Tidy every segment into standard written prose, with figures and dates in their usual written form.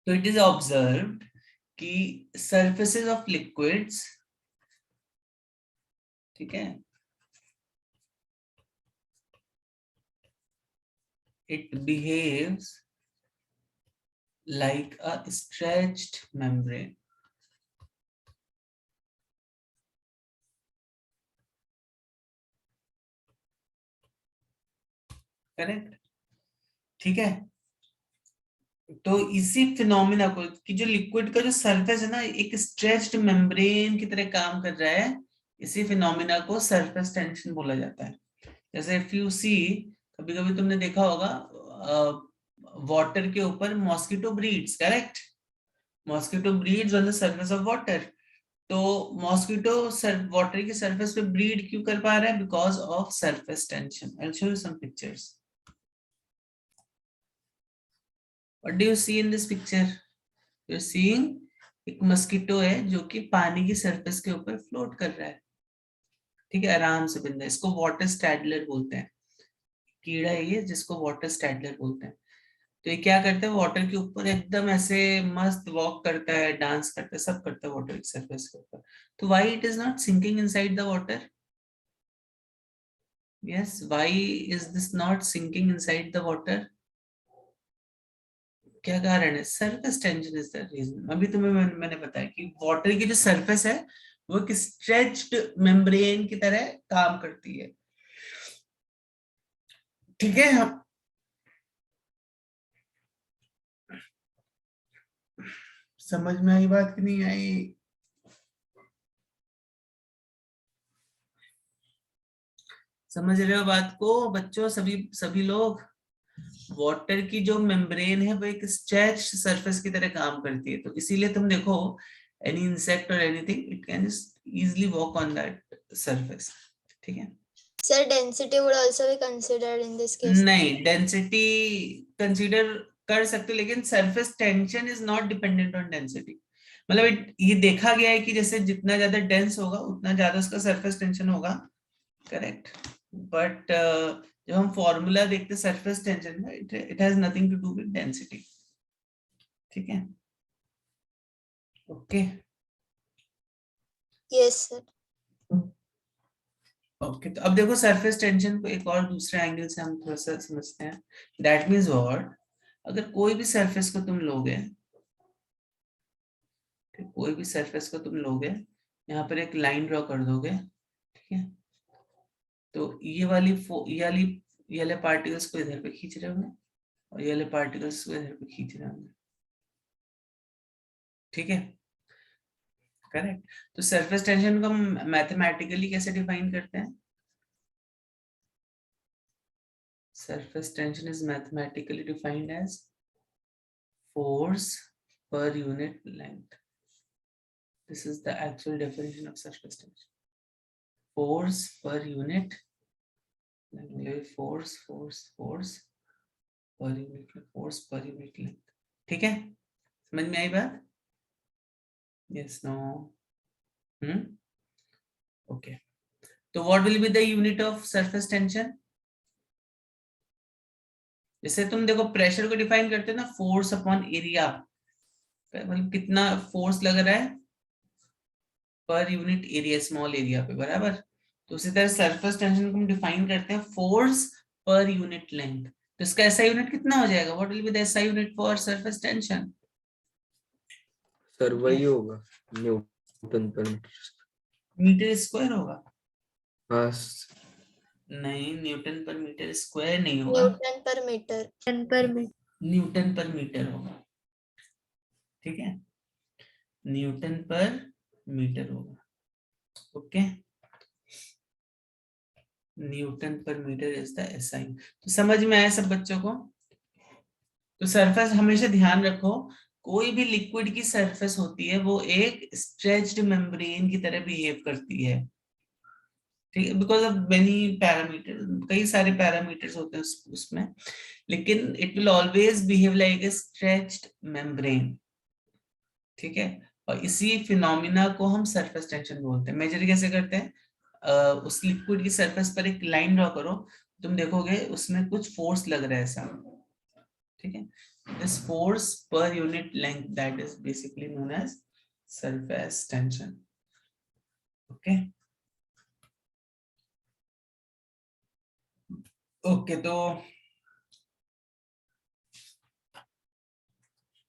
तो it is observed कि surfaces of liquids, ठीक है, it behaves like a stretched membrane. Correct, ठीक है। तो इसी फिनोमिना को कि जो लिक्विड का जो सरफेस है ना एक स्ट्रेच्ड मेम्ब्रेन की तरह काम कर रहा है, इसी फिनोमिना को सरफेस टेंशन बोला जाता है। जैसे इफ यू सी, कभी कभी तुमने देखा होगा वाटर के ऊपर mosquito breeds, correct, mosquito breeds on the surface of water. तो मॉस्किटो वाटर की सरफेस पे ब्रीड क्यों कर पा रहा है? Because of surface tension. I will show you some pictures. What do you see in this picture? You are seeing एक mosquito है जो कि पानी की सरफेस के ऊपर फ्लोट कर रहा है, ठीक है, आराम से बिंदा। इसको वाटर स्टैडलर बोलते हैं, कीड़ा है ये जिसको वाटर स्टैडलर बोलते हैं। तो ये क्या करता है? वाटर के ऊपर एकदम ऐसे मस्त वॉक करता है, डांस करता है, सब करता है वाटर की सरफेस के ऊपर। तो why it is not sinking inside the water? Yes, why is this not sinking inside the water? क्या कारण है? Surface tension is the reason. अभी तुम्हें मैंने बताया कि वाटर की जो सरफेस है वो एक स्ट्रेच्ड मेम्ब्रेन की तरह काम करती है, ठीक है। हम समझ में आई बात कि नहीं आई? समझ रहे हो बात को बच्चों? सभी सभी लोग, वाटर की जो मेम्ब्रेन है वो एक स्ट्रेच्ड सरफेस की तरह काम करती है। तो इसीलिए तुम देखो एनी इंसेक्ट और anything it can easily walk on that surface, ठीक है। Sir, density would also be considered in this case. नहीं, डेंसिटी कंसीडर कर सकते हो, लेकिन surface tension is not dependent on density. मतलब ये देखा गया है कि जैसे जितना ज्यादा डेंस होगा उतना ज्यादा उसका सरफेस टेंशन होगा, करेक्ट। बट जब हम फॉर्मूला देखते सरफेस टेंशन का, it has nothing to do with density, ठीक है, ओके। Yes, sir. ओके, तो अब देखो सरफेस टेंशन को एक और दूसरे एंगल से हम थोड़ा सा समझते हैं। That means what? अगर कोई भी सरफेस को तुम लोगे, कोई भी सरफेस को तुम लोगे, यहाँ पर एक लाइन ड्रॉ कर दोगे, ठीक है, तो ये वाले पार्टिकल्स को इधर पे खींच रहे होंगे और ये वाले पार्टिकल्स को इधर पे खींच रहे होंगे, ठीक है, करेक्ट। तो सरफेस टेंशन को हम मैथमेटिकली कैसे डिफाइन करते हैं? Surface tension is mathematically defined as force per unit length. This is the actual definition of surface tension. Force per unit length. Force per unit length. ठीक है, समझ में आई बात? Yes, no. Okay. तो what will be the unit of surface tension? जैसे तुम देखो pressure को डिफाइन करते हो ना, फोर्स अपॉन एरिया, मतलब कितना फोर्स लग रहा है per unit area, small area पे, बराबर। तो उसी तरह सरफेस टेंशन को हम डिफाइन करते हैं फोर्स पर यूनिट लेंथ। तो इसका एसआई यूनिट कितना हो जाएगा? What will be the SI unit for surface tension? Sir वही होगा, न्यूटन पर मीटर स्क्वायर होगा। हाँ नहीं, न्यूटन पर मीटर स्क्वायर नहीं होगा, Newton per meter. न्यूटन पर मीटर होगा, ठीक है, न्यूटन पर मीटर होगा, ओके। न्यूटन पर मीटर इज द एसआई। तो समझ में आया सब बच्चों को? तो सरफेस हमेशा ध्यान रखो, कोई भी लिक्विड की सरफेस होती है वो एक स्ट्रेच्ड मेम्ब्रेन की तरह बिहेव करती है, ठीक है, बिकॉज ऑफ मेनी पैरामीटर, कई सारे पैरामीटर्स होते हैं उसमें, लेकिन it will always behave like a stretched membrane, ठीक है। और इसी फिनोमिना को हम सरफेस टेंशन बोलते हैं। मेजर कैसे करते हैं? उस लिक्विड की सरफेस पर एक लाइन ड्रॉ करो, तुम देखोगे उसमें कुछ फोर्स लग रहा है ऐसा, ठीक है। is force per unit length, that is basically known as surface tension. Okay. Okay, तो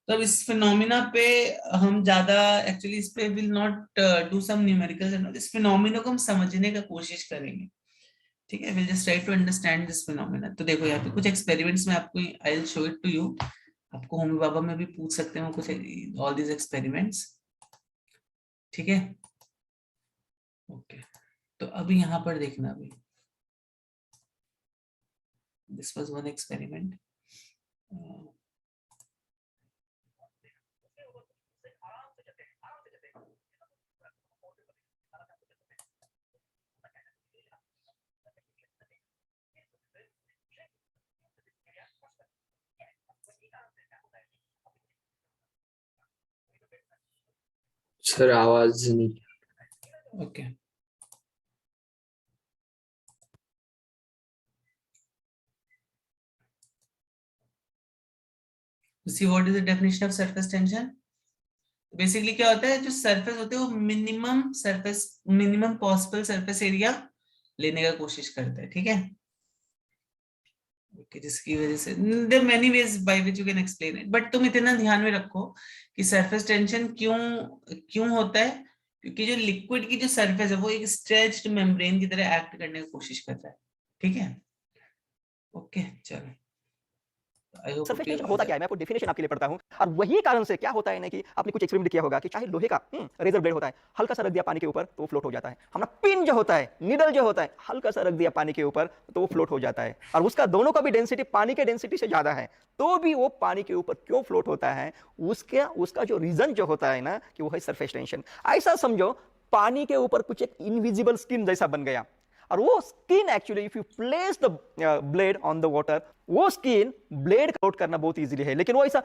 तब इस फिनोमिना पे हम ज्यादा एक्चुअली इस पे will not do some numericals and इस फिनोमिना को हम समझने का कोशिश करेंगे, ठीक है। Will just try to understand this phenomena. तो देखो यहाँ पे कुछ एक्सपेरिमेंट्स में आपको, I will show it to you, आपको होमी बाबा में भी पूछ सकते हो कुछ ऑल दीज एक्सपेरिमेंट्स, ठीक है। ओके, तो अभी यहाँ पर देखना, अभी this was one experiment. Sir आवाज नहीं। Okay, see what is the definition of surface tension. Basically क्या होता है, जो सरफेस होते हैं वो मिनिमम पॉसिबल सरफेस एरिया लेने का कोशिश करता है, ठीक है। ओके, जिसकी वजह से there many ways by which you can explain it, but तुम इतना ध्यान में रखो कि सरफेस टेंशन क्यों क्यों होता है, क्योंकि जो लिक्विड की जो सरफेस है वो एक स्ट्रेच्ड मेम्ब्रेन की तरह एक्ट करने की कोशिश कर रहा है, ठीक है। ओके, चलो, आई होप सरफेस टेंशन होता क्या है, मैं आपको डेफिनेशन आपके लिए पढ़ता हूं। और वही कारण से क्या होता है ना कि आपने कुछ एक्सपेरिमेंट किया होगा कि चाहे लोहे का रेजर ब्लेड होता है, हल्का सा रख दिया पानी के ऊपर तो वो फ्लोट हो जाता है। हमारा पिन जो होता है, नीडल जो होता है, हल्का सा रख दिया पानी के ऊपर तो वो फ्लोट हो जाता है। और उसका दोनों का भी डेंसिटी पानी के डेंसिटी से ज्यादा है, तो भी वो पानी के ऊपर क्यों फ्लोट होता है, उसका जो रीजन जो होता है ना कि वो है सरफेस टेंशन। ऐसा समझो पानी के ऊपर कुछ एक इनविजिबल स्किन जैसा बन गया, और वो skin actually if you place the blade on the water, वो स्किन ब्लेड कोट करना बहुत इजीली है, लेकिन वो ऐसा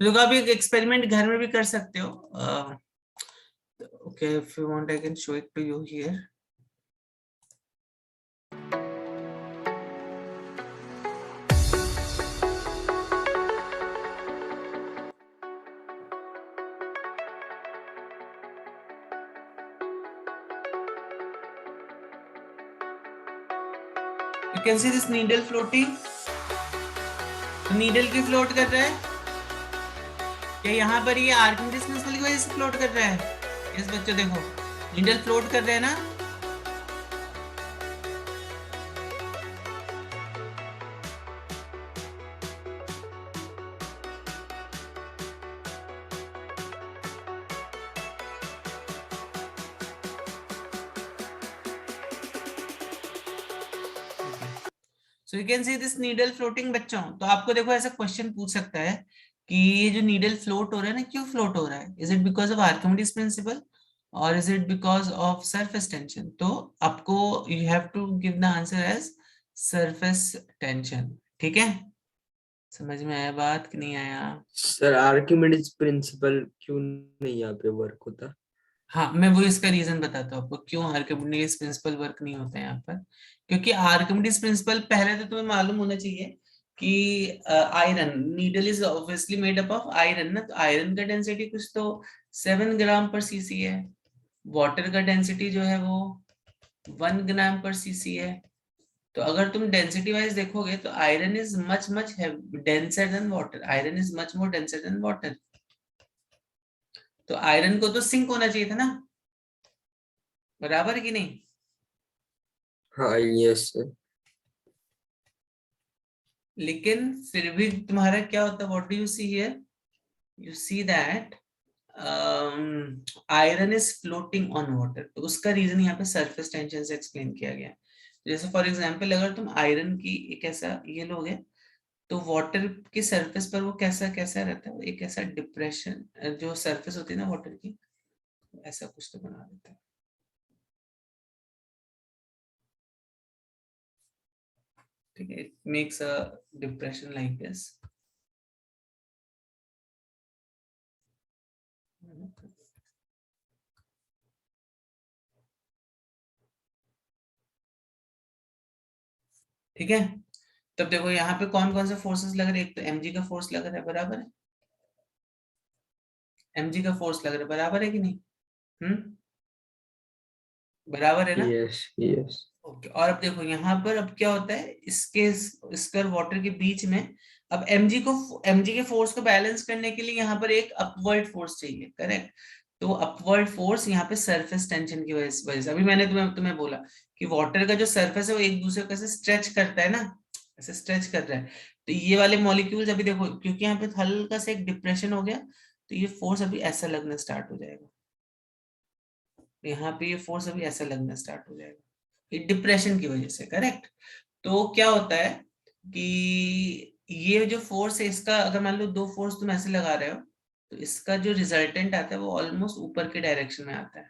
लोग आप एक एक्सपेरिमेंट घर में भी कर सकते हो। Okay, if you want I can show it to you here. You can see this needle floating. Needle की फ्लोट कर रहा है क्या यहाँ पर, ये आर्किमिडीज प्रिंसिपल की वजह से फ्लोट कर रहा है। यस बच्चों, देखो नीडल फ्लोट कर रहा है ना। So you can see this needle floating बच्चों। तो आपको देखो ऐसा क्वेश्चन पूछ सकता है कि ये जो नीडल फ्लोट हो रहा है ना, क्यों फ्लोट हो रहा है, is it because of Archimedes principle और is it because of surface tension. तो आपको you have to give the answer as surface tension, ठीक है। समझ में आया बात कि नहीं आया। सर आर्किमिडीज प्रिंसिपल क्यों नहीं यहाँ पे वर्क होता। हाँ, मैं वो इसका रीजन बताता हूँ आपको क्यों आर्किमिडीज प्रिंसिपल वर्क नहीं होता है यहाँ पर। क्योंकि आर्किमिडीज प्रिंसिपल पहले तो तुम्हें मालूम होना चाहिए कि iron, needle is obviously made up of iron ना, तो आयरन का डेंसिटी कुछ तो 7 ग्राम पर सीसी है, वाटर का डेंसिटी जो है वो 1 ग्राम पर सीसी है। तो अगर तुम डेंसिटी वाइज देखोगे तो iron is much much denser then water, iron is much more denser then water. तो आयरन को तो सिंक होना चाहिए था ना, बराबर है कि नहीं। हाँ यस सर। लेकिन फिर भी तुम्हारा क्या होता है, what do you see here, you see that iron is floating on water. तो उसका रीजन यहाँ पे सरफेस टेंशन से एक्सप्लेन किया गया है। जैसे फॉर एग्जांपल अगर तुम आयरन की एक ऐसा ये लोगे तो वाटर की सरफेस पर वो कैसा कैसा रहता है, एक ऐसा डिप्रेशन, जो सरफेस होती है ना वाटर की, ऐसा कुछ तो बना देता है, ठीक है। It makes a depression like this. ठीक है, तब देखो यहाँ पे कौन कौन से फोर्सेस लग रहे हैं, एक तो mg का फोर्स लग रहा है, बराबर है, mg का फोर्स लग रहा है, बराबर है कि नहीं? बराबर है ना? यस यस ओके, और अब देखो यहाँ पर अब क्या होता है, इसके और वाटर के बीच में, अब mg के फोर्स को बैलेंस करने के लिए यहाँ पर एक अपवर्ड फोर्स चाहिए, करेक्ट? तो अपवर्ड फोर्स यहाँ पे सरफेस टेंशन की वजह से, अभी मैंने तुम्हें बोला कि वाटर का जो सरफेस है वो एक दूसरे को कैसे स्ट्रेच करता है ना, ऐसे स्ट्रेच कर रहा है। तो ये वाले मॉलिक्यूल्स अभी देखो, क्योंकि यहाँ पे हल्का सा एक डिप्रेशन हो गया, तो ये फोर्स अभी ऐसा लगना स्टार्ट हो जाएगा, यहाँ पे ये फोर्स अभी ऐसा लगना स्टार्ट हो जाएगा, ये डिप्रेशन की वजह से, करेक्ट? तो क्या होता है कि ये जो फोर्स है इसका, अगर मान लो दो फोर्स तुम ऐसे लगा रहे हो, तो इसका जो रिजल्टेंट आता है वो ऑलमोस्ट ऊपर के डायरेक्शन में आता है।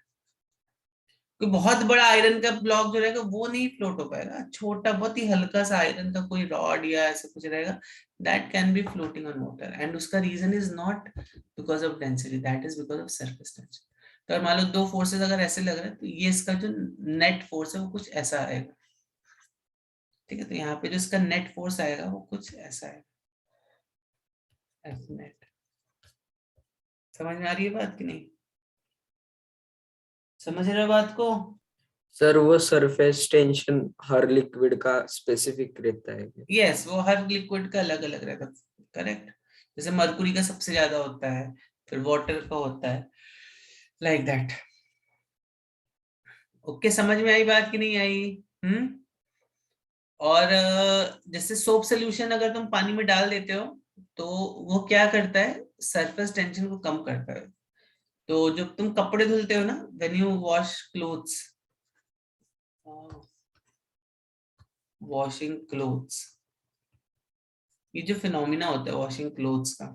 कोई बहुत बड़ा आयरन का ब्लॉक जो रहेगा वो नहीं फ्लोट हो पाएगा, छोटा बहुत ही हल्का सा आयरन का कोई रॉड या ऐसा कुछ रहेगा, that can be floating on water, and उसका reason is not because of density, that is because of surface tension. तो अगर मान लो दो फोर्सेस अगर ऐसे लग रहे हैं, तो ये इसका जो नेट फोर्स है वो कुछ ऐसा आएगा, ठीक है? तो यहाँ पे जो इसका नेट फोर्स आएगा वो कुछ ऐसा है, नेट। समझ में आ रही है बात कि नहीं? समझ रहे हो बात को? सर वो सरफेस टेंशन हर लिक्विड का स्पेसिफिक रहता है क्या? यस, वो हर लिक्विड का अलग अलग रहता है, करेक्ट? जैसे मरकुरी का सबसे ज्यादा होता है, फिर वाटर का होता है, लाइक दैट। ओके, समझ में आई बात कि नहीं आई? और जैसे सोप सोल्यूशन अगर तुम पानी में डाल देते हो तो वो क्या करता है, सरफेस टेंशन को कम करता है। तो जब तुम कपड़े धुलते हो ना, when you wash clothes, washing clothes, ये जो फिनोमिना होता है वॉशिंग क्लोथ्स का,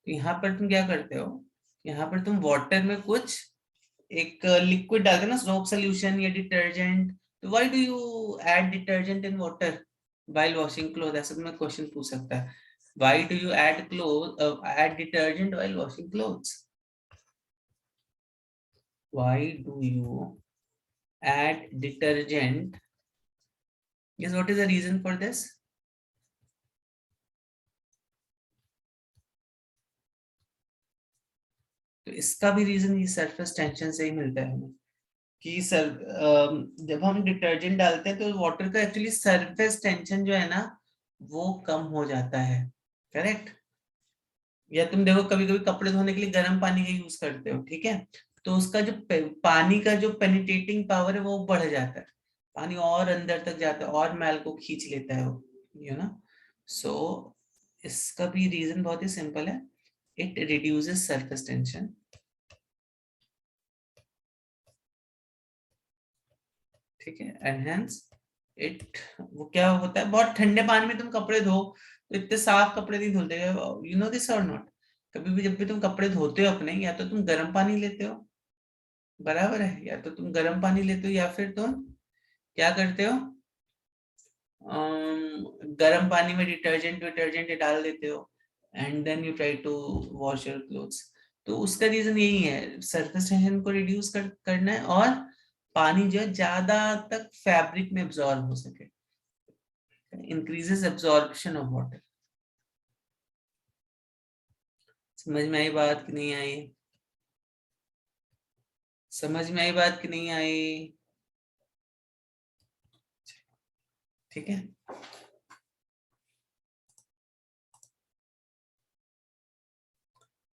तो यहाँ पर तुम क्या करते हो, यहाँ पर तुम वाटर में कुछ एक लिक्विड डालते हो ना, सोप सोल्यूशन या डिटर्जेंट, तो why do you add detergent in water while washing cloth? ऐसा तुम्हें क्वेश्चन पूछ सकता है, why do you add detergent while washing clothes? Why do you add detergent? Yes, what is the reason for this? तो इसका भी reason ये surface tension से ही मिलता है हमें, कि जब हम डिटर्जेंट डालते हैं तो वाटर का एक्चुअली सरफेस टेंशन जो है ना वो कम हो जाता है, करेक्ट? या तुम देखो कभी कभी कपड़े धोने के लिए गर्म पानी का यूज करते हो, ठीक है? तो उसका जो पानी का जो पेनिट्रेटिंग पावर है वो बढ़ जाता है, पानी और अंदर तक जाता है और मैल को खींच लेता है वो, यू नो। सो इसका भी रीजन बहुत ही सिंपल है, इट रिड्यूसेस सरफेस टेंशन, ठीक है? एंड हेंस इट, वो क्या होता है, बहुत ठंडे पानी में तुम कपड़े धो तो इतने साफ कपड़े नहीं धुलते, यू नो दिस और नॉट? कभी भी जब भी तुम कपड़े धोते हो अपने, या तो तुम गर्म पानी लेते हो, बराबर है, या तो तुम गर्म पानी लेते हो, या फिर तुम क्या करते हो, गर्म पानी में डिटर्जेंट डाल देते हो, and then you try to wash your clothes. तो उसका रीजन यही है, सरफेस टेंशन को रिड्यूस करना है, और पानी जो है ज्यादा तक फैब्रिक में एब्जॉर्ब हो सके, इंक्रीजेस एब्जॉर्प्शन ऑफ वाटर। समझ में आई बात कि नहीं आई? समझ में आई बात कि नहीं आई? ठीक है,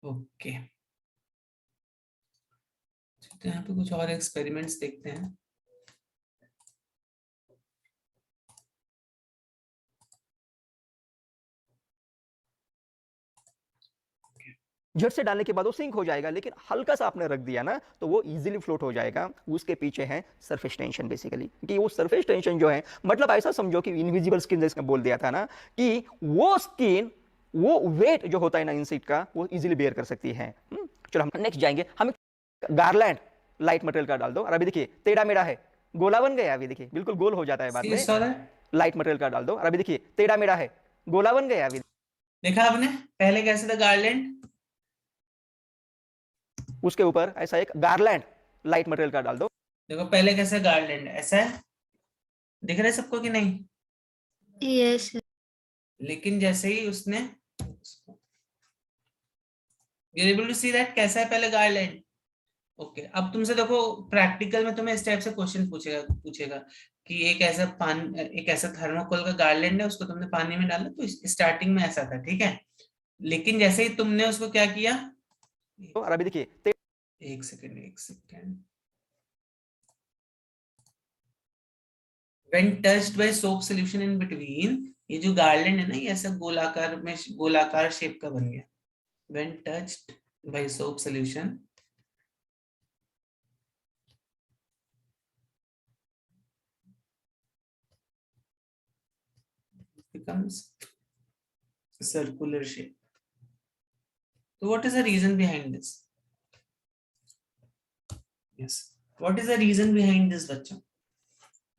ओके। तो यहाँ पे कुछ और एक्सपेरिमेंट्स देखते हैं। झट से डालने के बाद वो सिंक हो जाएगा, लेकिन हल्का सा आपने रख दिया ना तो वो इजीली फ्लोट हो जाएगा। उसके पीछे है सरफेस टेंशन बेसिकली, कि वो सरफेस टेंशन जो है, मतलब ऐसा समझो कि इनविजिबल स्किन, जैसे बोल दिया था ना, कि वो स्किन, वो वेट जो होता है ना इंसेक्ट का, वो इजीली बेयर कर सकती है। चलो हम नेक्स्ट जाएंगे। हम गार्लैंड लाइट मटेरियल का डाल दो, और अभी देखिए टेढ़ा मेढ़ा है, गोला बन गया, अभी देखिए बिल्कुल गोल हो जाता है बाद में। लाइट मटेरियल का डाल दो, और अभी देखिए टेढ़ा मेढ़ा है, गोला बन गया। अभी देखा आपने पहले कैसे था गार्लैंड, उसके ऊपर ऐसा एक गार्लैंड लाइट मटेरियल का डाल दो। देखो पहले कैसे गार्लैंड ऐसा है, दिख रहा है सबको कि नहीं? Yes. लेकिन जैसे ही उसने, you able to see that कैसा है पहले गार्लैंड? ओके, अब तुमसे देखो प्रैक्टिकल में तुम्हें इस टाइप से क्वेश्चन पूछेगा कि एक ऐसा थर्मोकोल का गार्लैंड है, उसको तुमने पानी में डाला, तो स्टार्टिंग में ऐसा था, ठीक है। लेकिन जैसे ही तुमने उसको क्या किया, तो और अभी देखिए एक second, when touched by soap solution in between, ये जो गार्लैंड है ना, ये ऐसा गोलाकार शेप का बन गया। when touched by soap solution, becomes circular shape. So what is the reason behind this? Yes, what is the reason behind this बच्चों?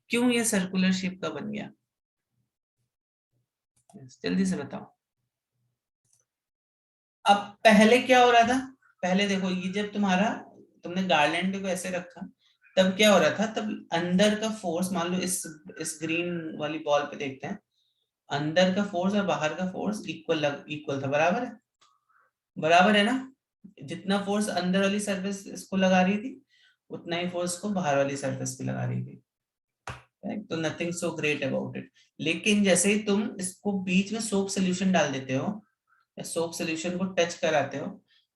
क्यों ये सर्कुलर शेप का बन गया? yes, जल्दी से बताओ। अब पहले क्या हो रहा था? पहले देखो, ये जब तुमने गार्लैंड को ऐसे रखा, तब क्या हो रहा था? तब अंदर का फोर्स, मान लो इस ग्रीन वाली बॉल पे देखते हैं, अंदर का फोर्स और बाहर का फोर्स इक्वल था, बराबर है ना? जितना फोर्स अंदर वाली सरफेस इसको लगा रही थी, उतना ही फोर्स को बाहर वाली सरफेस पे लगा रही थी, तो nothing so great about it. लेकिन जैसे ही तुम इसको बीच में सोप सोल्यूशन डाल देते हो या सोप सोल्यूशन को टच कराते हो,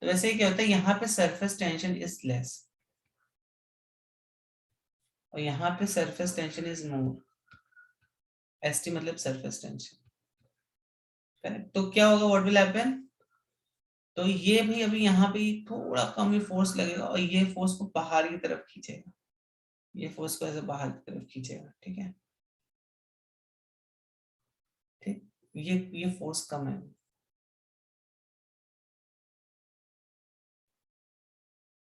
तो वैसे ही क्या होता है, यहाँ पे सरफेस टेंशन इज लेस और यहाँ पे surface tension is more. ST मतलब सरफेस टेंशन, करेक्ट? तो क्या होगा, व्हाट विल हैपन? तो ये भी अभी यहाँ पे थोड़ा कम ही फोर्स लगेगा और ये फोर्स को बाहर की तरफ खींचेगा, ये फोर्स को ऐसे बाहर की तरफ खींचेगा, ठीक है? ठीक, ये फोर्स कम है,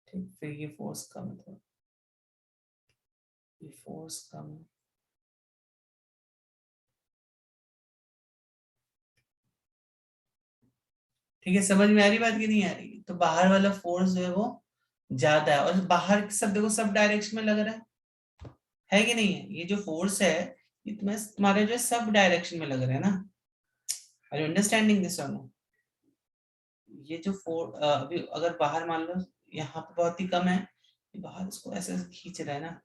ठीक, फिर ये फोर्स कम है, थोड़ा ये फोर्स कम है, ठीक है? समझ में आ रही बात कि नहीं आ रही? तो बाहर वाला फोर्स जो है वो ज्यादा है, और बाहर सब देखो सब डायरेक्शन में लग रहा है कि नहीं है? ये जो फोर्स है ये तुम्हारे जो है सब डायरेक्शन में लग रहा है ना? आर यू अंडरस्टैंडिंग दिस और नो? ये जो अभी अगर बाहर मान लो यहाँ पे बहुत ही कम है, बाहर इसको ऐसे खींच रहा है ना,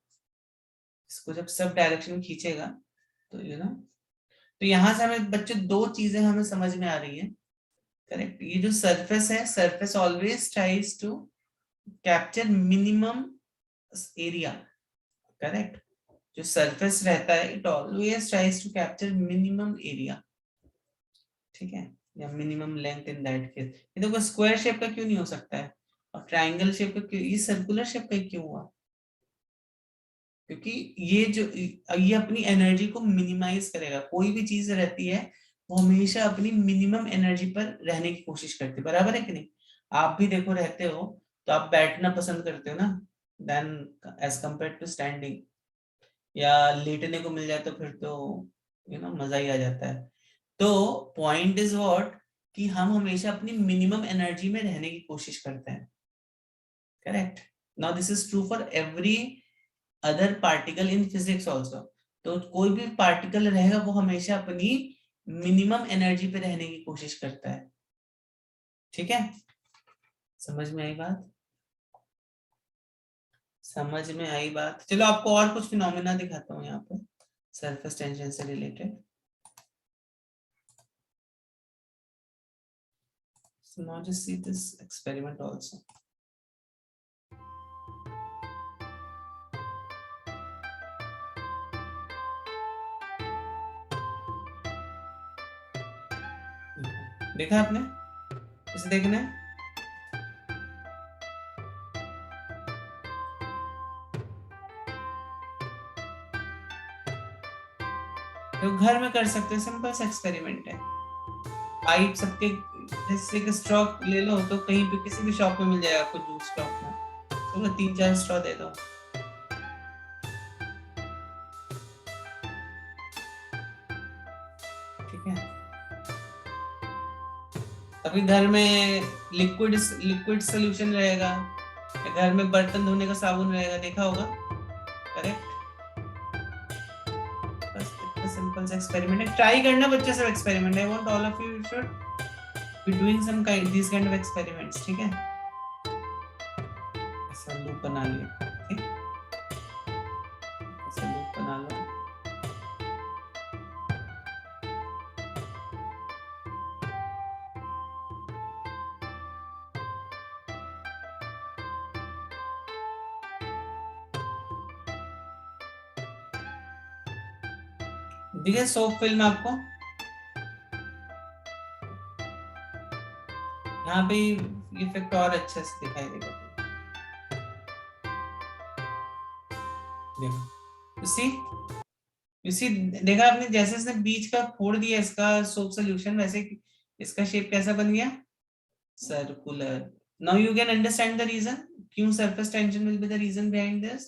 इसको जब सब डायरेक्शन में खींचेगा तो तो यहाँ से हमें बच्चों दो चीजें हमें समझ में आ रही है, करेक्ट? ये जो सरफेस है, surface always tries to capture minimum area, correct? जो सरफेस रहता है it always tries to capture minimum area, ठीक है, या minimum length in that case. ये देखो स्क्वायर शेप का क्यों नहीं हो सकता है और ट्रायंगल शेप का क्यों, ये सर्कुलर शेप का क्यों हुआ? क्योंकि ये अपनी एनर्जी को मिनिमाइज करेगा। कोई भी चीज रहती है वो हमेशा अपनी मिनिमम एनर्जी पर रहने की कोशिश करती है, बराबर है कि नहीं? आप भी देखो रहते हो तो आप बैठना पसंद करते हो ना, then as compare to standing, या लेटने को मिल जाए तो फिर तो मजा ही आ जाता है। तो पॉइंट इज व्हाट, कि हम हमेशा अपनी मिनिमम एनर्जी में रहने की कोशिश करते हैं, correct? Now this is true for every other particle in physics also. तो कोई भी पार्टिकल रहेगा वो हमेशा अपनी मिनिमम एनर्जी पे रहने की कोशिश करता है, ठीक है? समझ में आई बात? समझ में आई बात? चलो आपको और कुछ फिनोमेना दिखाता हूँ यहाँ पे सरफेस टेंशन से related. So now just see this experiment also. देखा आपने? इसे देखना है? तो घर में कर सकते हैं, सिंपल सा एक्सपेरिमेंट है। पाइप सबके जैसे कि स्ट्रॉ ले लो तो कहीं पे किसी भी शॉप में मिल जाएगा आपको, जूस शॉप में, तो 3-4 स्ट्रॉ दे दो, ठीक है? अभी घर में लिक्विड सोल्यूशन रहेगा, घर में बर्तन धोने का साबुन रहेगा, देखा होगा, करेक्ट? एक्सपेरिमेंट है, ट्राई करना बच्चे सब experiment. I want all of you should be doing some kind this kind of experiments, ठीक है? ऐसा लूप बना लिया, ठीक, ऐसा लूप बना लो। ठीक है, सोप फिल्म आपको यहाँ पे इफेक्ट और अच्छे से दिखाई देगा। देखो, यू सी देखा आपने, जैसे इसने बीच का फोड़ दिया इसका सोप सॉल्यूशन, वैसे इसका शेप कैसा बन गया? Circular. Now you can understand the reason, क्यों surface tension will be the reason behind this.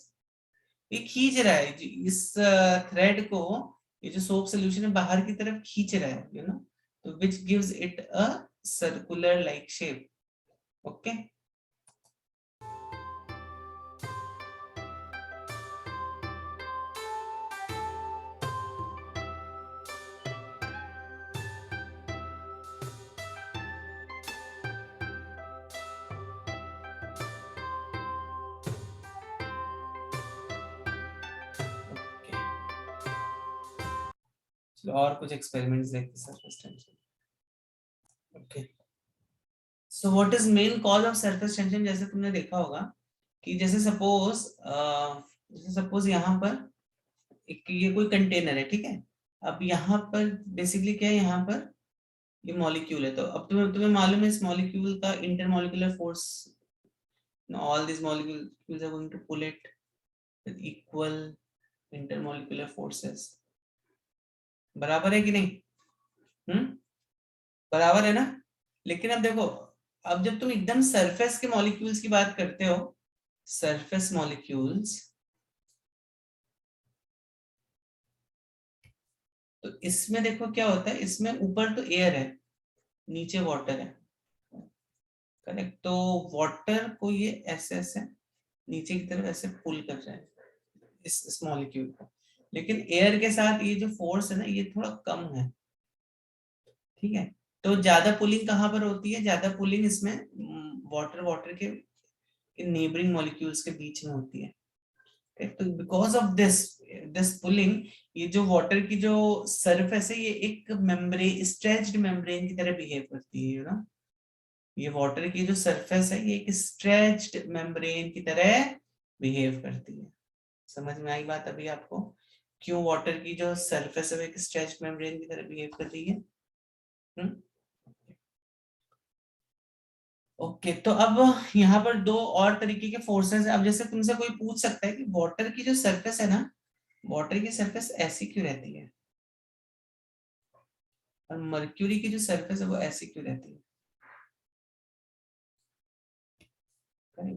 ये खींच रहा है इस थ्रेड को, ये जो सोप सॉल्यूशन है बाहर की तरफ खींच रहा है, यू नो, तो which gives it a circular like shape. Okay, चलो और कुछ एक्सपेरिमेंट्स देखते हैं surface tension. Okay, so what is main cause of surface tension? जैसे तुमने देखा होगा कि जैसे सपोज यहाँ पर एक ये कोई कंटेनर है, ठीक है? अब यहाँ पर बेसिकली क्या है, यहाँ पर ये मॉलिक्यूल है, तो अब तुम्हें मालूम है इस मॉलिक्यूल का intermolecular force, all this molecules are going to pull it with equal intermolecular forces. बराबर है कि नहीं? बराबर है ना? लेकिन अब देखो, अब जब तुम एकदम सरफेस के मॉलिक्यूल्स की बात करते हो, सरफेस मॉलिक्यूल्स, तो इसमें देखो क्या होता है, इसमें ऊपर तो एयर है, नीचे वाटर है, करेक्ट? तो वाटर को ये ऐसे ऐसे नीचे की तरफ ऐसे पुल कर रहा है इस मॉलिक्यूल को, लेकिन एयर के साथ ये जो फोर्स है ना, ये थोड़ा कम है, ठीक है? तो ज्यादा पुलिंग कहाँ पर होती है? ज्यादा पुलिंग इसमें वाटर के नेबरिंग मॉलिक्यूल्स के बीच में होती है। तो बिकॉज ऑफ दिस पुलिंग, ये जो वाटर की जो सरफेस है, ये एक मेम्ब्रेन, स्ट्रेच्ड मेम्ब्रेन की तरह बिहेव करती है, यू नो। ये वाटर की जो सरफेस है, ये एक स्ट्रेच्ड मेम्ब्रेन की तरह बिहेव करती है। समझ में आई बात अभी आपको, क्यों वाटर की जो सरफेस है वो एक स्ट्रेच्ड मेम्ब्रेन की तरह बिहेव कर रही है? ओके, तो अब यहाँ पर दो और तरीके के फोर्सेस है। अब जैसे तुमसे कोई पूछ सकता है कि वाटर की जो सरफेस है ना, वाटर की सरफेस ऐसी क्यों रहती है, और मर्क्यूरी की जो सरफेस है वो ऐसी क्यों रहती है?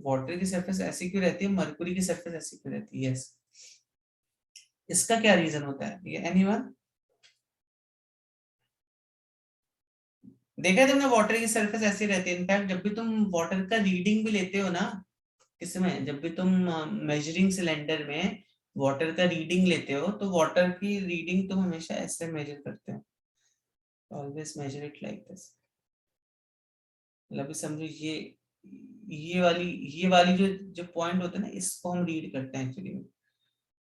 वाटर की सरफेस ऐसी क्यों रहती है, मर्क्यूरी की सरफेस ऐसी क्यों रहती है? यस, इसका क्या रीजन होता है? ये एनीवन देखा है तुमने? वाटर की सरफेस ऐसी रहती है। इनफैक्ट जब भी तुम वाटर का रीडिंग भी लेते हो ना, किसमें, जब भी तुम मेजरिंग सिलेंडर में वाटर का रीडिंग लेते हो, तो वाटर की रीडिंग तुम हमेशा ऐसे मेजर करते हो, always measure it like this. मतलब समझो ये वाली जो पॉइंट होता है ना, इसको हम रीड करते हैं एक्चुअली में।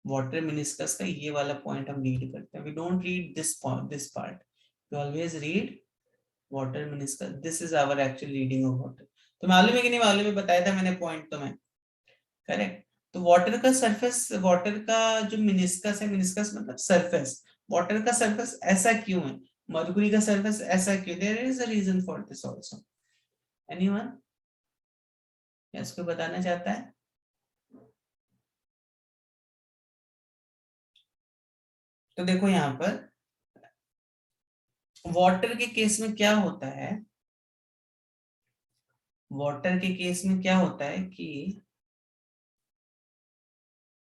वाटर मिनिस्कस का ये वाला पॉइंट हम रीड करते हैं। We don't read this part, we always read water meniscus. This is our actual reading of water. तो मालूम है कि नहीं मालूम है? बताया था मैंने पॉइंट तो मैं, करेक्ट? तो वाटर का सरफेस, वाटर का जो मिनिस्कस है, मिनिस्कस मतलब सरफेस, वाटर का सरफेस ऐसा क्यों है, मरकुरी का सरफेस ऐसा क्यों? There is a reason for this also. Anyone इसको बताना चाहता है? तो देखो यहाँ पर वाटर के केस में क्या होता है, वाटर के केस में क्या होता है कि,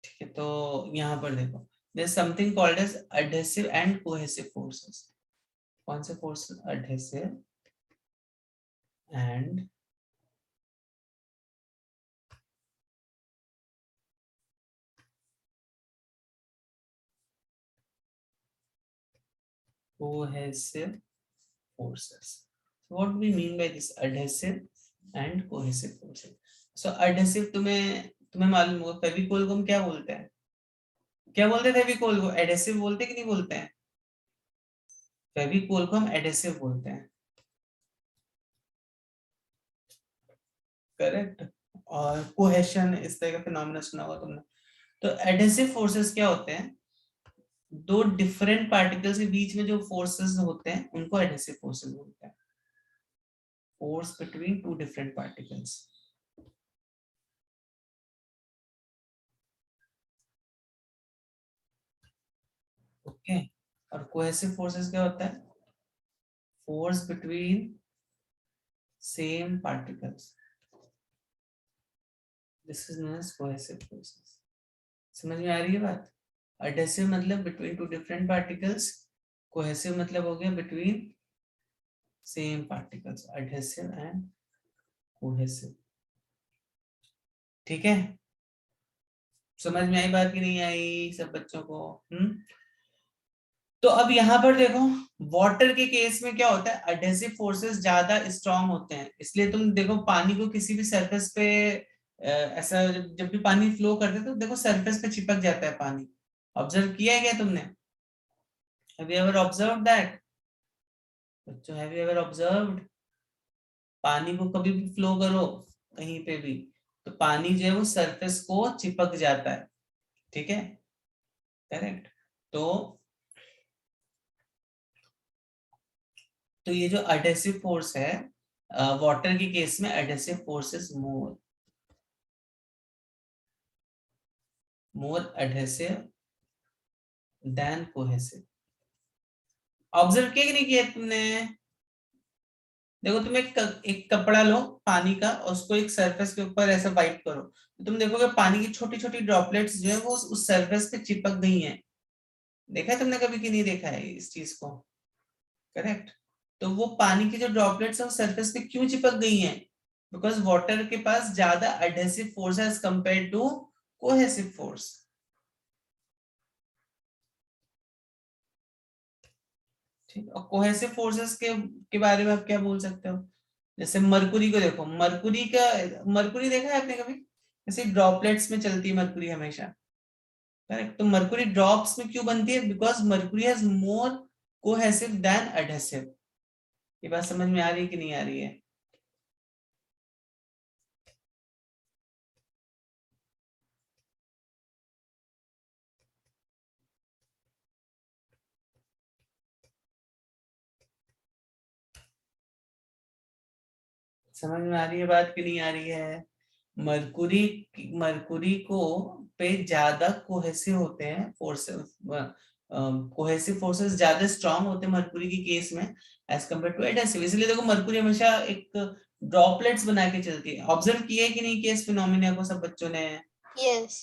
ठीक है, तो यहाँ पर देखो, there something called as adhesive and cohesive forces. कौन से force? Adhesive and cohesive forces. What do we mean by this adhesive and cohesive forces? So adhesive तुम्हें मालूम होगा, फेविकोल को हम क्या बोलते हैं? क्या बोलते हैं फेविकोल को? एडेसिव बोलते हैं कि नहीं बोलते हैं? फेविकोल को हम एडेसिव बोलते हैं, करेक्ट। और कोहेशन इस तरह का फिनोमेना सुना होगा तुमने। तो एडेसिव फोर्सेस क्या होते हैं? दो डिफरेंट पार्टिकल्स के बीच में जो फोर्सेस होते हैं उनको एडेसिव फोर्सेस बोलते हैं। Force between two different particles. Okay. और कोहेसिव फोर्सेस क्या होता है? Force between same particles, this is known as cohesive forces. समझ में आ रही है बात? एडेसिव मतलब between two different particles, cohesive मतलब हो गया between same particles, adhesive and cohesive. ठीक है, समझ में आई बात कि नहीं आई सब बच्चों को? तो अब यहाँ पर देखो, वाटर के केस में क्या होता है? एडेसिव फोर्सेस ज्यादा स्ट्रांग होते हैं, इसलिए तुम देखो पानी को किसी भी सरफेस पे ऐसा जब भी पानी फ्लो करते तो देखो सरफेस पे चिपक जाता है पानी। ऑब्जर्व किया है क्या तुमने? Have you ever observed that? बच्चों हैव यू एवर ऑब्जर्व्ड? पानी को कभी भी फ्लो करो कहीं पे भी तो पानी जो है वो सरफेस को चिपक जाता है, ठीक है, करेक्ट। तो ये जो एडेसिव फोर्स है वाटर के केस में, adhesive force is more adhesive than cohesive. Observe किया कि नहीं किया तुमने? देखो तुम एक कपड़ा लो पानी का और उसको एक सरफेस के ऊपर ऐसा वाइप करो तो तुम देखोगे पानी की छोटी छोटी ड्रॉपलेट्स जो है वो उस सरफेस पे चिपक गई हैं। देखा है तुमने कभी कि नहीं देखा है इस चीज को? करेक्ट। तो वो पानी की जो ड्रॉपलेट्स है वो सरफेस पे क्यों चिपक गई हैं? बिकॉज वाटर के पास ज्यादा एडहेसिव फोर्स है as compare to cohesive force. ठीक। और कोहेसिव फोर्सेस के बारे में आप क्या बोल सकते हो? जैसे मरकुरी को देखो, मरकुरी देखा है आपने कभी? जैसे ड्रॉपलेट्स में चलती है मरकुरी हमेशा, करेक्ट। तो मरकुरी ड्रॉप्स में क्यों बनती है? Because mercury has more cohesive than adhesive. ये बात समझ में आ रही है कि नहीं आ रही है? समझ में आ रही है बात कि नहीं आ रही है? मरकुरी मरकुरी को पे ज्यादा कोहेसिव होते हैं फोर्सेस, कोहेसिव फोर्सेस ज्यादा स्ट्रांग होते हैं मरकुरी की केस में एज कंपेयर टू एडहेसिव। इसलिए देखो मरकुरी हमेशा एक ड्रॉपलेट्स बना के चलती है। ऑब्जर्व किया है कि नहीं किया इस फिनोमिना को सब बच्चों ने? Yes.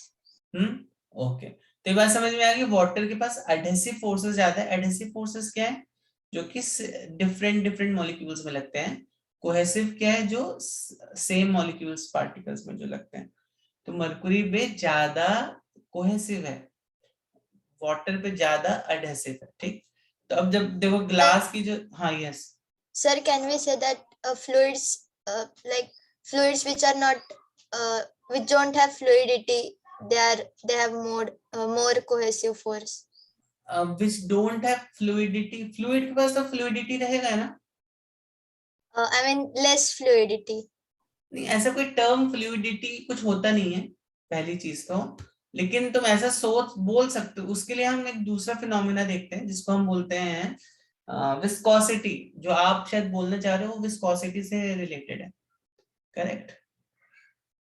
ओके। तो ये बात समझ में आ गई, वाटर के पास एडहेसिव फोर्सेस ज्यादा है। एडहेसिव फोर्सेस क्या है? जो कि डिफरेंट डिफरेंट मॉलिक्यूल्स में लगते हैं। कोहेसिव क्या है? जो सेम मॉलिक्यूल्स पार्टिकल्स में जो लगते हैं। तो मरकुरी पे ज्यादा कोहेसिव है, वाटर पे ज्यादा एडहेसिव है, ठीक। तो अब जब देखो ग्लास की जो, हाँ yes, Sir, can we say that fluids, like fluids which are not, which don't have fluidity, they have more cohesive force. Which don't have fluidity, fluid के पास तो फ्लूइडिटी रहेगा ना? I mean less fluidity. नहीं, ऐसा कोई term fluidity कुछ होता नहीं है पहली चीज तो, लेकिन तुम ऐसा सोच बोल सकते हो। उसके लिए हम एक दूसरा फिनोमिना देखते हैं जिसको हम बोलते हैं विस्कोसिटी। जो आप शायद बोलना चाह रहे हो विस्कोसिटी से रिलेटेड है, करेक्ट।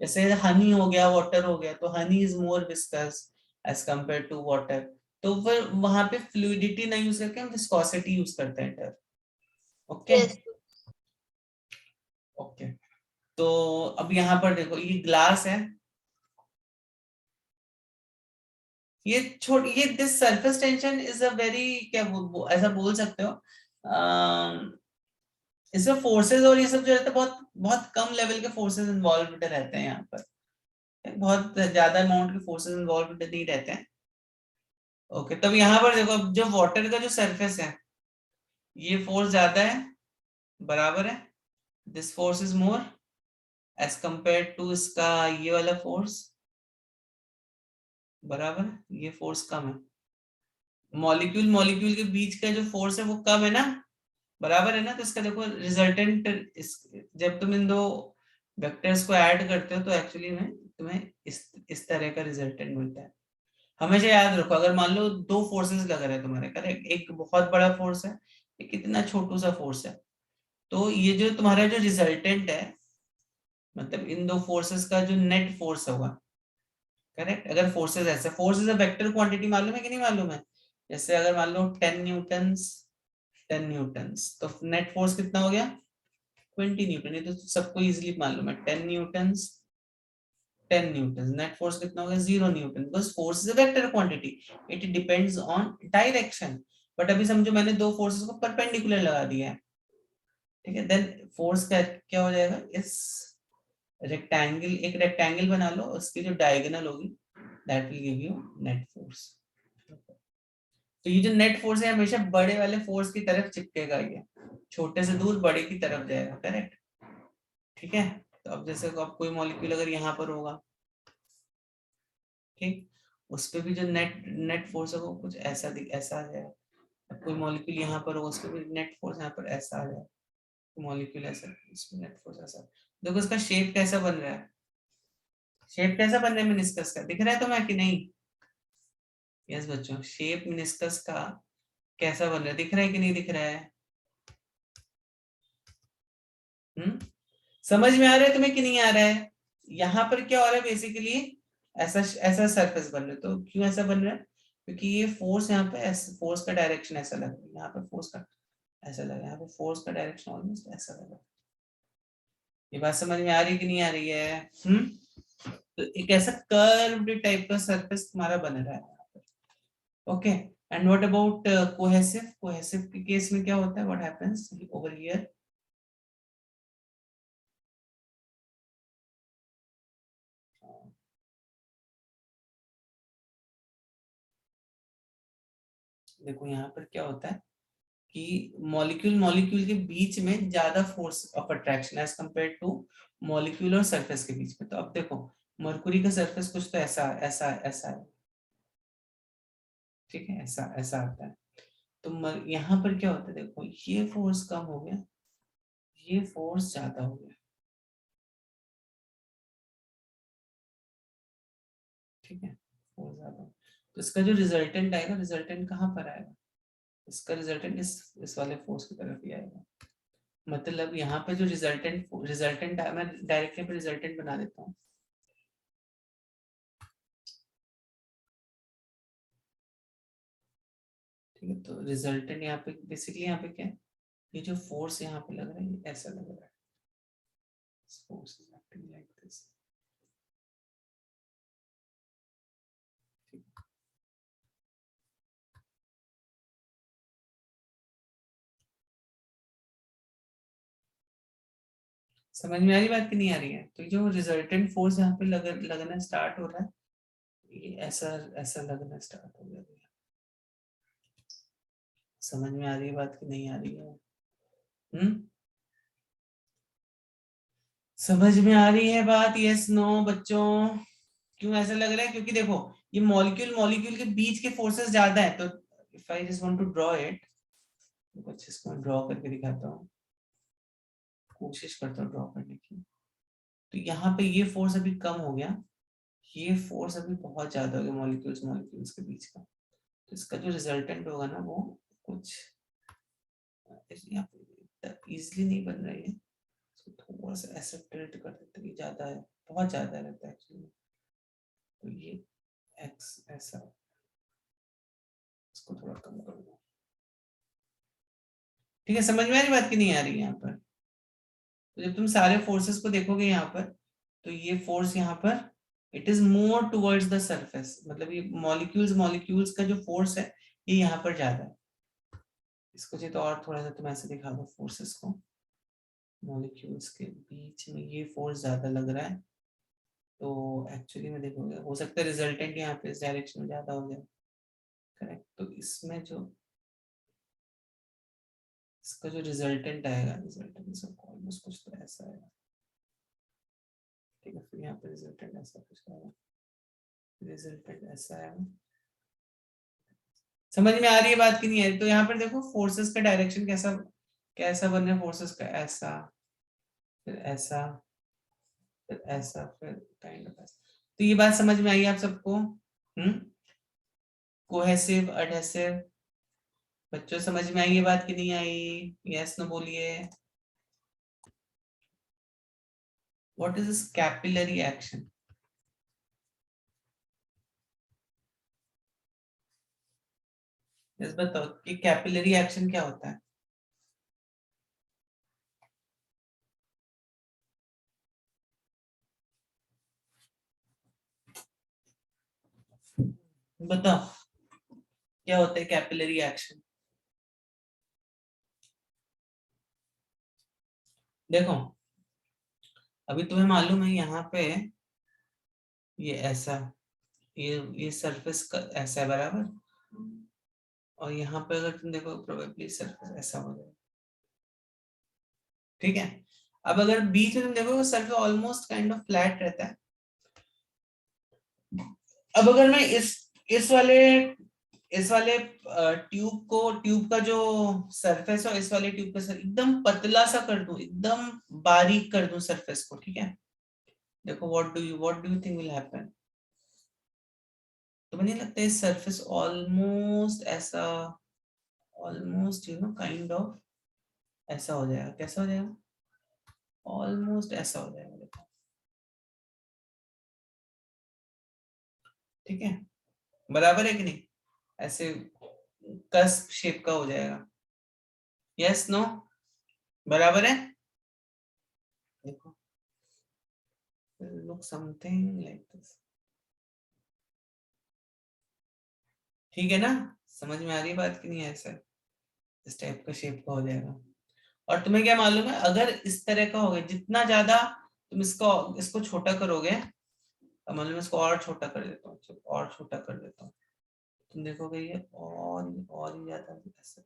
जैसे हनी हो गया, वाटर हो गया, तो honey is more viscous as compare to water. तो फिर वहां पे फ्लूइडिटी नहीं यूज करके हम विस्कोसिटी यूज करते हैं टर्म। Okay Yes. ओके। तो अब यहाँ पर देखो ये ग्लास है, ये ये this surface tension is a very, क्या ऐसा बोल सकते हो, इसमें फोर्सेस और ये सब जो रहता है बहुत बहुत कम लेवल के फोर्सेस इन्वॉल्व रहते हैं। यहाँ पर बहुत ज्यादा अमाउंट के फोर्सेस इन्वॉल्व नहीं रहते हैं। ओके। तब यहाँ पर देखो जो वाटर का जो सरफेस है ये फोर्स ज्यादा है, बराबर है, this force is more as compare to इसका ये वाला फोर्स, बराबर है, ये फोर्स कम है। मॉलिक्यूल मॉलिक्यूल के बीच का जो फोर्स है वो कम है ना, बराबर है ना। तो इसका देखो रिजल्टेंट, जब तुम इन दो वेक्टर्स को ऐड करते हो तो एक्चुअली में तुम्हें इस तरह का रिजल्टेंट मिलता है। हमेशा याद रखो, अगर मान लो दो फोर्सेस लग रहे हैं तुम्हारे, करेक्ट, एक बहुत बड़ा फोर्स है, एक कितना छोटू सा फोर्स है, तो ये जो तुम्हारा जो रिजल्टेंट है, मतलब इन दो फोर्सेस का जो नेट फोर्स होगा, करेक्ट। अगर फोर्सेस ऐसे, force is a vector quantity, मालूम है कि नहीं मालूम है। जैसे अगर मान लो 10 न्यूटन्स, तो नेट फोर्स कितना हो गया 20 न्यूटन। ये तो सबको इजीली मालूम है, 10 न्यूटन, नेट फोर्स कितना होगा 0 Newton, because force is a vector quantity, it depends on direction. But अभी समझो मैंने दो फोर्सेस को परपेंडिकुलर लगा दिया है, ठीक है, देन फोर्स का क्या हो जाएगा, इस रेक्टेंगल, एक रेक्टेंगल बना लो, उसकी जो डायगोनल होगी that will give you net force. तो ये जो नेट फोर्स है हमेशा बड़े वाले फोर्स की तरफ चिपकेगा, ये छोटे से दूर बड़े की तरफ जाएगा, करेक्ट, ठीक है। तो अब जैसे अब कोई मॉलिक्यूल अगर यहाँ पर होगा, ठीक, उस पे भी जो नेट फोर्स है वो कुछ ऐसा ऐसा आ जाएगा। अब कोई मॉलिक्यूल यहाँ पर होगा, उस पे भी नेट फोर्स यहाँ पर ऐसा आ जाएगा, मॉलिक्यूल ऐसा, इसमें नेट फोर्स ऐसा। देखो इसका शेप कैसा बन रहा है, शेप कैसा बन रहा है मेनिस्कस का, दिख रहा है तुम्हें कि नहीं। यस बच्चों, शेप मेनिस्कस का कैसा बन रहा है, दिख रहा है कि नहीं दिख रहा है। समझ में आ रहा है तुम्हें कि नहीं आ रहा है। यहाँ पर क्या हो रहा है बेसिकली, ऐसा ऐसा सरफेस बन रहा है। तो क्यों ऐसा बन रहा है, क्योंकि ये फोर्स यहाँ पे, फोर्स का डायरेक्शन ऐसा लग रहा है, यहाँ पे फोर्स का ऐसा लग रहा है, यहाँ पे फोर्स का डायरेक्शन ऑलमोस्ट ऐसा लग रहा है। ये बात समझ में आ रही है कि नहीं आ रही है। तो एक ऐसा कर्व्ड टाइप का सरफेस तुम्हारा बन रहा है यहाँ पर, okay. And what about cohesive, cohesive के केस में क्या होता है, व्हाट हैपेंस ओवर हियर, देखो यहाँ पर क्या होता है कि मॉलिक्यूल मॉलिक्यूल के बीच में ज्यादा force of attraction as compare to molecule और सरफेस के बीच में। तो अब देखो मरकुरी का सरफेस कुछ तो ऐसा ऐसा ऐसा है, ठीक है, ऐसा ऐसा आता है। तो यहाँ पर क्या होता है, देखो ये फोर्स कम हो गया, ये फोर्स ज्यादा हो गया, ठीक है, फोर्स ज्यादा। तो इसका जो रिजल्टेंट आएगा, रिजल्टेंट कहाँ पर आएगा, इसका रिजल्टेंट इस वाले फोर्स की तरफ ही आएगा। मतलब यहाँ पे जो रिजल्टेंट मैं डायरेक्टली पे रिजल्टेंट बना देता हूँ, ठीक है। तो रिजल्टेंट यहाँ पे बेसिकली यहाँ पे क्या है, ये जो फोर्स यहाँ पे लग रहा है ये ऐसा लग रहा है, force is acting like this. समझ में आ रही बात कि नहीं आ रही है। तो जो रिजल्टेंट फोर्स यहाँ पे लगना स्टार्ट हो रहा है, ये ऐसा ऐसा लगना स्टार्ट हो गया। समझ में आ रही है बात कि नहीं आ रही है। समझ में आ रही है बात, यस नो बच्चों। क्यों ऐसा लग रहा है, क्योंकि देखो ये मॉलिक्यूल मॉलिक्यूल के बीच के फोर्सेस ज्यादा है। तो if I just want to draw it, कुछ इसको ड्रॉ करके दिखाता हूँ, कोशिश करता हूँ ड्रॉ करने की। तो यहाँ पे ये फोर्स अभी कम हो गया, ये फोर्स अभी बहुत ज्यादा हो गया मॉलिक्यूल्स मॉलिक्यूल्स के बीच का। तो इसका जो रिजल्टेंट होगा ना वो कुछ यहाँ पे इजिली नहीं बन रही है, तो थोड़ा सा ऐसा टिल्ट कर देते हैं, ज्यादा है, बहुत ज्यादा रहता है एक्चुअली। तो ये एक्स ऐसा, इसको थोड़ा कम कर दो, ठीक है। समझ में आ रही बात की नहीं आ रही यहाँ पर। तो जब तुम सारे फोर्सेस को देखोगे यहाँ पर, तो ये फोर्स यहाँ पर it is more towards the surface, मतलब ये मॉलिक्यूल्स मॉलिक्यूल्स का जो फोर्स है ये यहाँ पर ज्यादा है। इसको चाहिए तो और थोड़ा सा तुम ऐसे दिखा दो फोर्सेस को, मॉलिक्यूल्स के बीच में ये फोर्स ज्यादा लग रहा है। तो एक्चुअली में देखोगे हो सकता है रिजल्टेंट यहाँ पे इस डायरेक्शन में ज्यादा हो जाए, करेक्ट। तो इसमें जो इसका जो रिजल्टेंट आएगा, रिजल्टेंट इसका ऑलमोस्ट कुछ तो ऐसा आएगा, ठीक है। फिर यहाँ पे रिजल्टेंट ऐसा कुछ आएगा, रिजल्टेंट ऐसा आएगा। समझ में आ रही है बात कि नहीं आ रही? तो यहाँ पर देखो फोर्सेस का डायरेक्शन कैसा कैसा बन रहा है, फोर्सेस का ऐसा, फिर ऐसा, फिर ऐसा, फिर काइंड ऑफ ऐसा। तो ये बात समझ में आई आप सबको? कोहेसिव, एडहेसिव, बच्चों समझ में आई ये बात कि नहीं आई? यस नो बोलिए। What is this capillary action? Yes बताओ कि कैपिलरी एक्शन क्या होता है? बताओ क्या होता है कैपिलरी एक्शन? देखो अभी तुम्हें मालूम है यहाँ पे ये ऐसा, ये सरफेस का ऐसा है बराबर, और यहाँ पे अगर तुम देखो प्रोबेबली सरफेस ऐसा हो जाएगा, ठीक है। अब अगर बीच में तुम देखो surface almost kind of flat रहता है। अब अगर मैं इस वाले ट्यूब का जो सरफेस है, इस वाले ट्यूब का एकदम पतला सा कर दूं, एकदम बारीक कर दूं सरफेस को, ठीक है। देखो what do you think will happen? तो नहीं लगता है सरफेस ऑलमोस्ट ऐसा, ऑलमोस्ट काइंड ऑफ ऐसा हो जाएगा? कैसा हो जाएगा? ऑलमोस्ट ऐसा हो जाएगा, देखो, ठीक है। बराबर है कि नहीं? ऐसे कस्प शेप का हो जाएगा। Yes no? बराबर है? देखो लुक समथिंग लाइक दिस, ठीक है ना? समझ में आ रही है बात कि नहीं? ऐसा इस टाइप का शेप का हो जाएगा। और तुम्हें क्या मालूम है, अगर इस तरह का हो गया, जितना ज्यादा तुम इसको छोटा करोगे, अब मालूम इसको और छोटा कर देता हूँ, और छोटा कर देता हूँ, तुम देखोगे ये और ही ज्यादा ऐसा,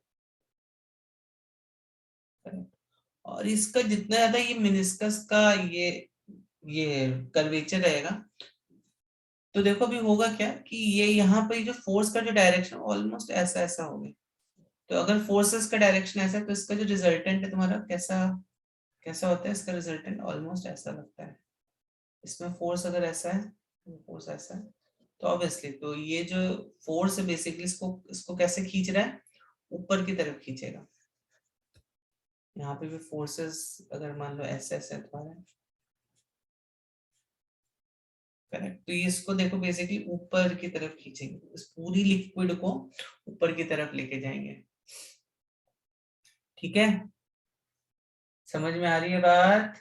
और इसका जितना ज्यादा ये मिनिस्कस का ये कर्वेचर रहेगा, तो देखो अभी होगा क्या कि ये यहाँ पे जो फोर्स का जो डायरेक्शन ऑलमोस्ट ऐसा ऐसा हो गया। तो अगर फोर्सेस का डायरेक्शन ऐसा है तो इसका जो रिजल्टेंट है तुम्हारा कैसा कैसा होता है? इसका रिजल्टेंट ऑलमोस्ट ऐसा लगता है। इसमें फोर्स अगर ऐसा है, फोर्स ऐसा है, तो ऑब्वियसली तो ये जो फोर्स है बेसिकली इसको इसको कैसे खींच रहा है? ऊपर की तरफ खींचेगा। यहाँ पे भी फोर्सेस अगर मान लो ऐसे ऐसे तुम्हारे, करेक्ट, तो ये इसको देखो बेसिकली ऊपर की तरफ खींचेंगे, इस पूरी लिक्विड को ऊपर की तरफ लेके जाएंगे, ठीक है। समझ में आ रही है बात?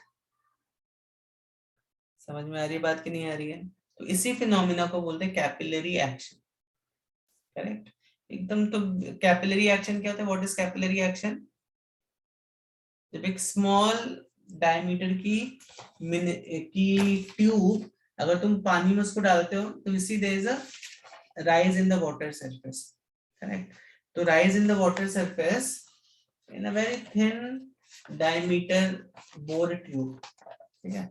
समझ में आ रही है बात कि नहीं आ रही है? तो इसी फिनोमिना को बोलते हैं कैपिलरी एक्शन, करेक्ट एकदम। तो कैपिलरी एक्शन क्या होता है? What is capillary action? जब एक स्मॉल डायमीटर की ट्यूब अगर तुम पानी में उसको डालते हो तो इसी there is a rise in the water surface, correct? तो rise in the water surface in a very thin diameter bore tube, ठीक है।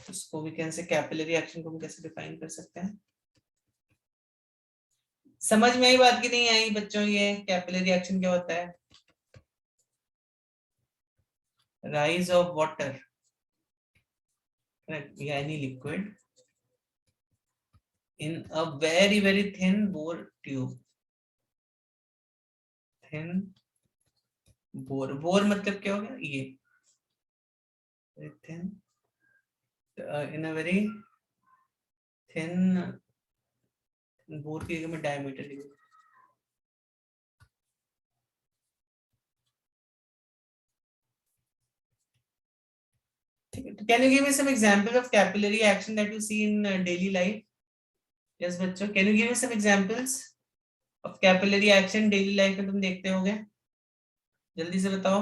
उसको भी कैसे कैपिलरी एक्शन को हम कैसे डिफाइन कर सकते हैं? समझ में आई बात की नहीं आई बच्चों? ये कैपिलरी एक्शन क्या होता है? rise of water, correct, या any liquid in a very thin bore tube, thin bore मतलब क्या हो गया? ये very thin in a very thin bore की जगह में डायमीटर लिखूं, ठीक है। तो can you give me some example of capillary action that you see in daily life? Yes बच्चों, can you give me some examples of capillary action daily life में तुम देखते होगे? जल्दी से बताओ।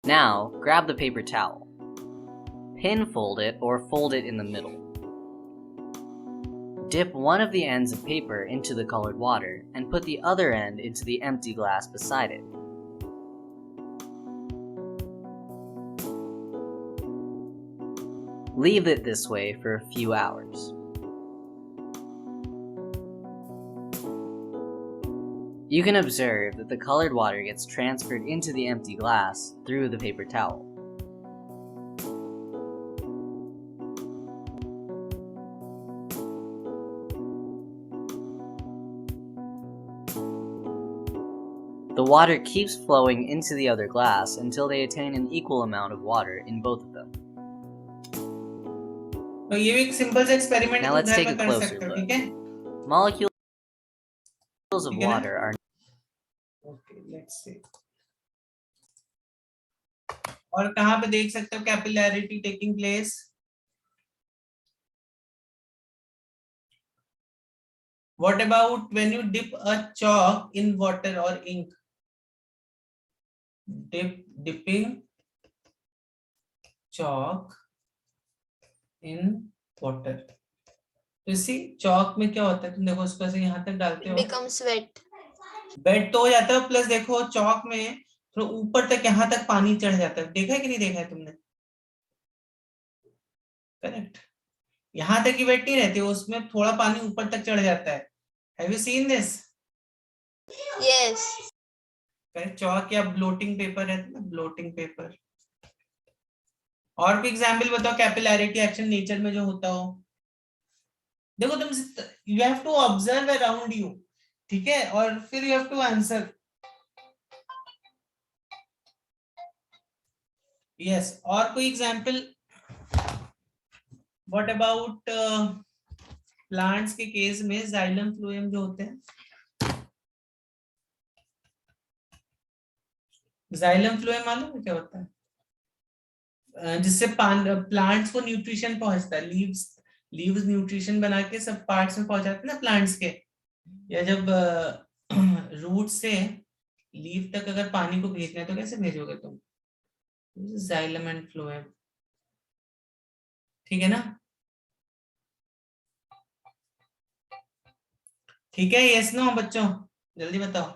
Now, grab the paper towel. Pinfold it or fold it in the middle. Dip one of the ends of paper into the colored water and put the other end into the empty glass beside it. Leave it this way for a few hours. You can observe that the colored water gets transferred into the empty glass through the paper towel. The water keeps flowing into the other glass until they attain an equal amount of water in both of them. तो ये भी एक simple सा experiment Now तुम let's घर take में a कर closer सकते हो, look. ठीक है? Molecules of ठीक है ना? water are Okay, let's see. और कहाँ पे देख सकते हो capillarity taking place? What about when you dip a chalk in water or ink? Dipping chalk in water. You see, chalk में क्या होता है? तुम देखो उसको ऐसे यहाँ तक डालते हो, becomes wet. वेट तो हो जाता है, प्लस देखो चौक में थोड़ा ऊपर तक यहाँ तक पानी चढ़ जाता है। देखा है कि नहीं देखा है तुमने? करेक्ट, यहाँ तक की वेट नहीं रहती, उसमें थोड़ा पानी ऊपर तक चढ़ जाता है। Have you seen this? Yes. Correct, chalk या ब्लोटिंग पेपर रहता है ना, ब्लोटिंग पेपर। और कोई एग्जांपल बताओ कैपिलैरिटी एक्शन नेचर में जो होता हो। देखो तुम, you have to observe around you, ठीक है, और फिर you have to answer. Yes, और कोई एग्जांपल? व्हाट अबाउट प्लांट्स के केस में जाइलम फ्लोएम जो होते हैं, जाइलम फ्लोएम मालूम है क्या होता है? जिससे प्लांट्स को न्यूट्रिशन पहुंचता है, लीव्स न्यूट्रिशन बना के सब पार्ट्स में पहुंचाते हैं ना प्लांट्स के। या जब रूट से लीव तक अगर पानी को भेजना है तो कैसे भेजोगे तुम? जाइलम एंड फ्लोएम, ठीक है ना? ठीक है, यस नो बच्चों, जल्दी बताओ।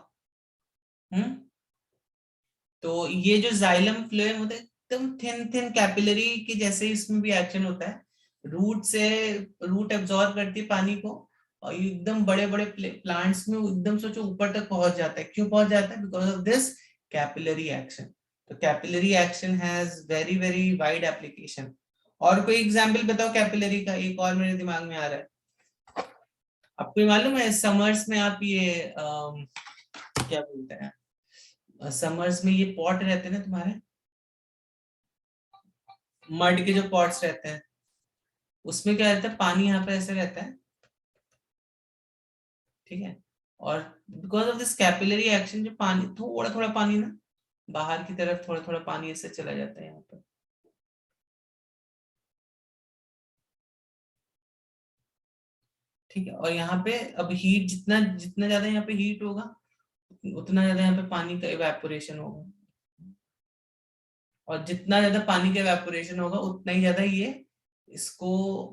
तो ये जो जाइलम फ्लोएम होता है एकदम थिन थिन कैपिलरी के जैसे इसमें भी एक्शन होता है। रूट एब्जॉर्ब करती है पानी को, और एकदम बड़े बड़े प्लांट्स में एकदम सोचो ऊपर तक पहुंच जाता है। क्यों पहुंच जाता है? Because of this capillary action. तो capillary action has very very wide application. और कोई एग्जाम्पल बताओ कैपिलरी का, एक और मेरे दिमाग में आ रहा है। आपको मालूम है समर्स में आप ये क्या बोलते हैं, समर्स में ये पॉट रहते हैं ना तुम्हारे, मड के जो पॉट्स रहते हैं, उसमें क्या रहता है, पानी यहाँ पे ऐसे रहता है, ठीक है, और because of this capillary action जो पानी थोड़ा थोड़ा पानी ना बाहर की तरफ थोड़ा थोड़ा पानी ऐसे चला जाता है यहाँ पर। ठीक है, और यहाँ पे अब हीट जितना जितना ज्यादा यहाँ पे हीट होगा उतना ज्यादा यहाँ पे पानी का इवेपोरेशन होगा, और जितना ज्यादा पानी का इवेपोरेशन होगा उतना ही ज्यादा ये इसको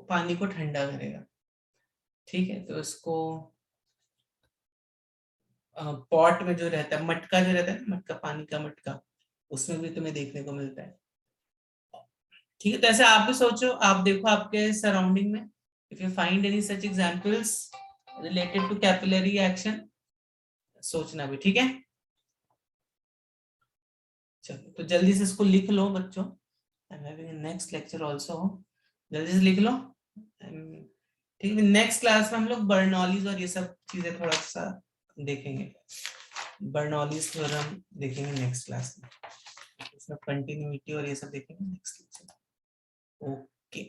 पानी को ठंडा करेगा। ठीक है, तो इसको पॉट में जो रहता है, मटका जो रहता है, मटका पानी का मटका, उसमें भी तुम्हें देखने को मिलता है। ठीक है, तो ऐसे आप भी सोचो, आप देखो आपके सराउंडिंग में, if you find any such examples related to capillary action, सोचना भी। ठीक है, चलो तो जल्दी से इसको लिख लो बच्चों। I am having next lecture also, जल्दी से लिख लो। ठीक है, नेक्स्ट क्लास में हम लोग बर्नौलीज और ये सब चीजें थोड़ा सा देखेंगे। बर्नौलीज थ्योरम देखेंगे नेक्स्ट क्लास में, इसमें कंटिन्यूटी और ये सब देखेंगे नेक्स्ट लेक्चर। ओके।